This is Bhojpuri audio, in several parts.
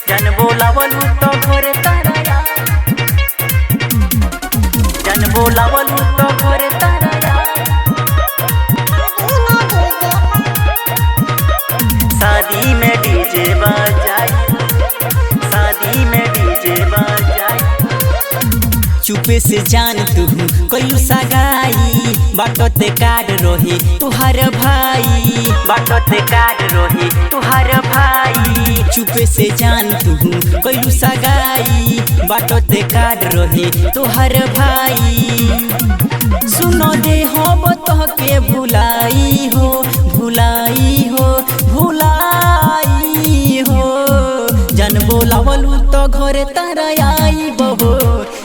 जन बोलावलू तो घरे तारा यार, जन बोलावलू तो घरे तारा यार। शादी में डीजे बजाई, शादी में डीजे बजाई। चुपे से जान तू कयू सगाई, बाटोते काट रोही तुहार भाई, बाटोते काट रोही तुहार भाई। चुपे से जान तू कयू सगाई, बाटोते काट रोही तुहार भाई। सुनो दे हो तो के भुलाई हो, भुलाई हो, भुलाई हो। जन बोलावलू तो घरे तारा आई बहो,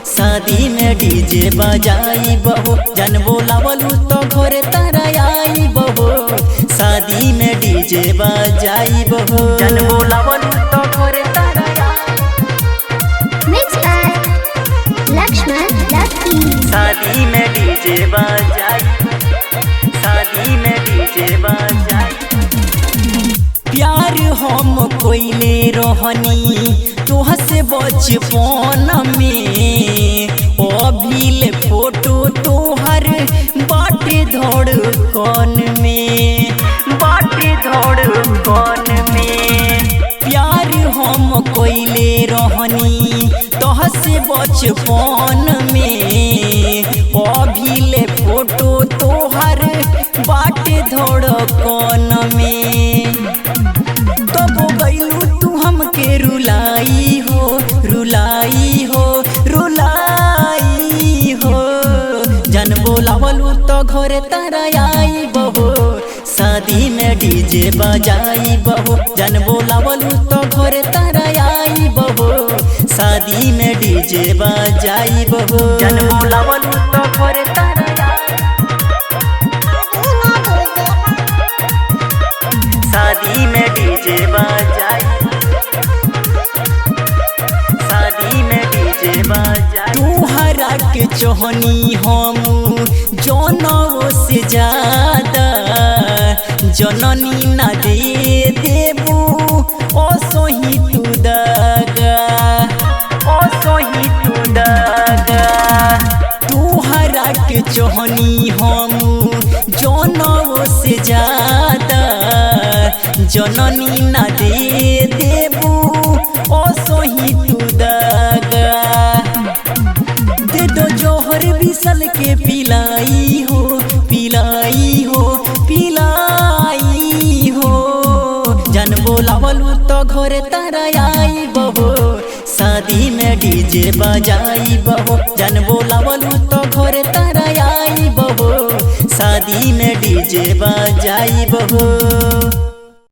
शादी में डीजे बजाई बहो। जन बोलावलू तो घरे तारा आई बहो, शादी में डीजे बजाई बहो। जन बोलावलू तो घरे तारा यार। Mixed by Lakshman Lucky। शादी में डीजे बजाई, शादी में डीजे बजाई। प्यार हम कोइले रहनी तोह से बचपन में, अभिले फोटो तोहर बाटे धड़कन में, बाटे धड़कन में। प्यार हम कोइले रहनी तोह से बचपन में, अभिले फोटो तोहर बाटे धड़कन में। तब गइलू तू हमके रुलाई हो, रुलाई हो, रुलाई हो। जन बोलावलू तो घरे तारा आई बहो, शादी में डीजे बजाई बहो। जन बोलावलू तो घरे तारा आई बहो, शादी में डीजे बजाई बहो। जन बोलावलू तो घरे तारा यार। शादी में डीजे बजाई, शादी में डीजे बजाई। तुहरा के चोहनी हम जनों से ज्यादा, जननी ना दे देबू ओ सोही तू दगा, ओ सोही तू दगा। तुहरा के चोहनी हम जनों से ज्यादा, जननी ना दे देबू ओ सोही तू दगा। दे दो जोहर बिसल के पिलाई हो, पिलाई हो, पिलाई हो। जन बोलावलू तो घरे तारा आई बहो, शादी में डीजे बजाई बहो। जन बोलावलू तो घरे तारा आई बहो, शादी में डीजे बजाई बहो।